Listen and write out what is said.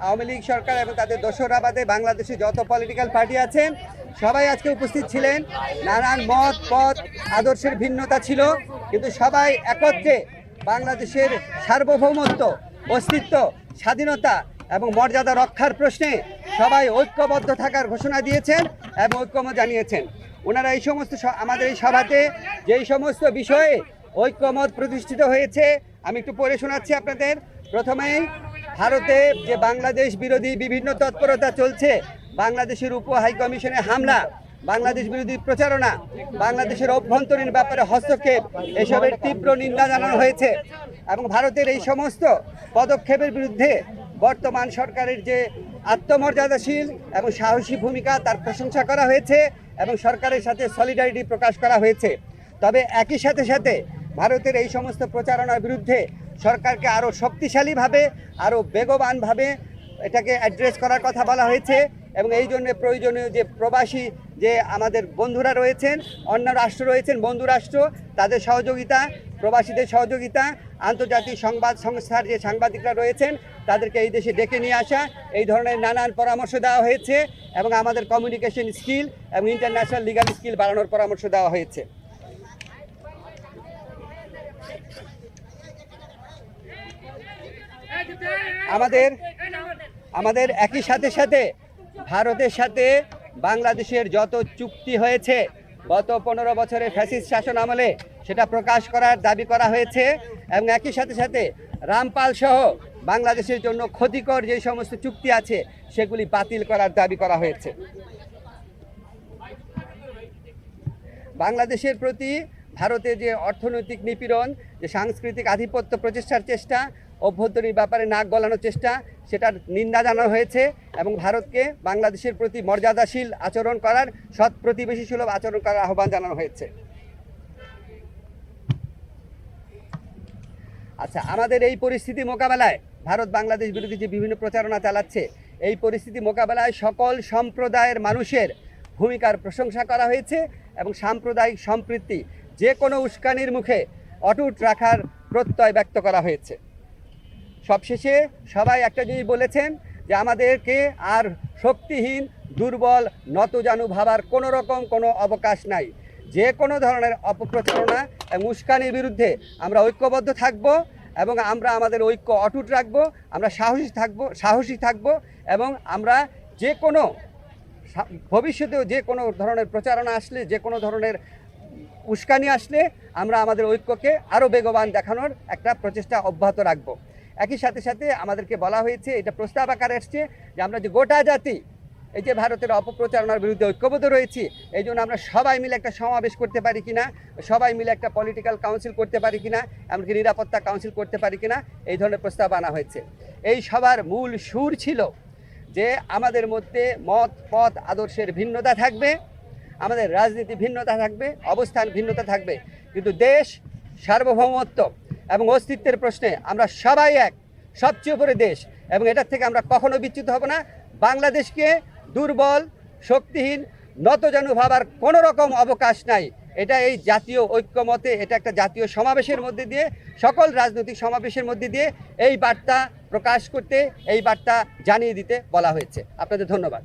আওয়ামী লীগ সরকার এবং তাদের দোসররা বাদে বাংলাদেশে যত পলিটিক্যাল পার্টি আছেন সবাই আজকে উপস্থিত ছিলেন। নানান মত পথ আদর্শের ভিন্নতা ছিল, কিন্তু সবাই একত্রে বাংলাদেশের সার্বভৌমত্ব, অস্তিত্ব, স্বাধীনতা এবং মর্যাদা রক্ষার প্রশ্নে সবাই ঐক্যবদ্ধ থাকার ঘোষণা দিয়েছেন এবং ঐক্যমত জানিয়েছেন। ওনারা এই সমস্ত আমাদের এই সভাতে যেই সমস্ত বিষয়ে ঐক্যমত প্রতিষ্ঠিত হয়েছে আমি একটু পড়ে শোনাচ্ছি আপনাদের। প্রথমেই ভারতে যে বাংলাদেশ বিরোধী বিভিন্ন তৎপরতা চলছে, বাংলাদেশের উপ হাইকমিশনে হামলা, বাংলাদেশ বিরোধী প্রচারণা, বাংলাদেশের অভ্যন্তরীণ ব্যাপারে হস্তক্ষেপ, এসবের তীব্র নিন্দা জানানো হয়েছে এবং ভারতের এই সমস্ত পদক্ষেপের বিরুদ্ধে বর্তমান সরকারের যে আত্মমর্যাদাশীল এবং সাহসী ভূমিকা তার প্রশংসা করা হয়েছে এবং সরকারের সাথে সলিডারিটি প্রকাশ করা হয়েছে। তবে একই সাথে সাথে ভারতের এই সমস্ত প্রচারণার বিরুদ্ধে সরকারকে আরও শক্তিশালীভাবে, আরও বেগবানভাবে এটাকে অ্যাড্রেস করার কথা বলা হয়েছে এবং এই জন্য প্রয়োজনীয় যে প্রবাসী যে আমাদের বন্ধুরা রয়েছেন, অন্য রাষ্ট্র রয়েছেন, বন্ধু রাষ্ট্র, তাদের সহযোগিতা, প্রবাসীদের সহযোগিতা, আন্তর্জাতিক সংবাদ সংস্থার যে সাংবাদিকরা রয়েছেন তাদেরকে এই দেশে ডেকে নিয়ে আসা, এই ধরনের নানান পরামর্শ দেওয়া হয়েছে এবং আমাদের কমিউনিকেশন স্কিল এবং ইন্টারন্যাশনাল লিগাল স্কিল বাড়ানোর পরামর্শ দেওয়া হয়েছে। আমাদের একই সাথে সাথে ভারতের সাথে বাংলাদেশের যত চুক্তি হয়েছে গত 15 বছরের ফ্যাসিস্ট শাসন আমলে সেটা প্রকাশ করার দাবি করা হয়েছে এবং একই সাথে সাথে রামপাল সহ বাংলাদেশের জন্য ক্ষতিকর যে সমস্ত চুক্তি আছে সেগুলি বাতিল করার দাবি করা হয়েছে। বাংলাদেশের প্রতি ভারতের যে অর্থনৈতিক নিপীড়ন, যে সাংস্কৃতিক আধিপত্য প্রচেষ্টার চেষ্টা, অভ্যন্তরীণ ব্যাপারে নাক গলানোর চেষ্টা, সেটার নিন্দা জানানো হয়েছে এবং ভারতকে বাংলাদেশের প্রতি মর্যাদাশীল আচরণ করার, সৎ প্রতিবেশী সুলভ আচরণ করার আহ্বান জানানো হয়েছে। আচ্ছা, আমাদের এই পরিস্থিতি মোকাবেলায় ভারত বাংলাদেশ বিরোধী যে বিভিন্ন প্রচারণা চালাচ্ছে, এই পরিস্থিতি মোকাবেলায় সকল সম্প্রদায়ের মানুষের ভূমিকার প্রশংসা করা হয়েছে এবং সাম্প্রদায়িক সম্প্রীতি যে কোনো উস্কানির মুখে অটুট রাখার প্রত্যয় ব্যক্ত করা হয়েছে। সবশেষে সবাই একটা জিনিস বলেছেন যে আমাদেরকে আর শক্তিহীন, দুর্বল, নতজানু ভাবার কোনো রকম কোনো অবকাশ নাই। যে কোনো ধরনের অপপ্রচারণা এবং উস্কানির বিরুদ্ধে আমরা ঐক্যবদ্ধ থাকব এবং আমরা আমাদের ঐক্য অটুট রাখব, আমরা সাহসী থাকব এবং আমরা যে কোনো ভবিষ্যতেও যে কোনো ধরনের প্রচারণা আসলে, যে কোনো ধরনের উস্কানি আসলে আমরা আমাদের ঐক্যকে আরও বেগবান দেখানোর একটা প্রচেষ্টা অব্যাহত রাখব। একই সাথে সাথে আমাদেরকে বলা হয়েছে, এটা প্রস্তাব আকারে আসছে যে আমরা যে গোটা জাতি এই যে ভারতের অপপ্রচারণার বিরুদ্ধে ঐক্যবদ্ধ রয়েছি, এই জন্য আমরা সবাই মিলে একটা সমাবেশ করতে পারি কিনা, সবাই মিলে একটা পলিটিক্যাল কাউন্সিল করতে পারি কিনা, এমনকি নিরাপত্তা কাউন্সিল করতে পারি কিনা, এই ধরনের প্রস্তাব আনা হয়েছে। এই সবার মূল সুর ছিল যে আমাদের মধ্যে মত পথ আদর্শের ভিন্নতা থাকবে, আমাদের রাজনীতি ভিন্নতা থাকবে, অবস্থান ভিন্নতা থাকবে, কিন্তু দেশ সার্বভৌমত্ব এবং অস্তিত্বের প্রশ্নে আমরা সবাই এক, সবচেয়ে উপরে দেশ এবং এটার থেকে আমরা কখনো বিচ্যুত হব না। বাংলাদেশকে দুর্বল, শক্তিহীন, নতজানু ভাবার কোনো রকম অবকাশ নাই। এটা এই জাতীয় ঐক্যমতে, এটা একটা জাতীয় সমাবেশের মধ্যে দিয়ে, সকল রাজনৈতিক সমাবেশের মধ্যে দিয়ে এই বার্তা প্রকাশ করতে, এই বার্তা জানিয়ে দিতে বলা হয়েছে। আপনাদের ধন্যবাদ।